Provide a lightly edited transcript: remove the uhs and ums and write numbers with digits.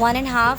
1.5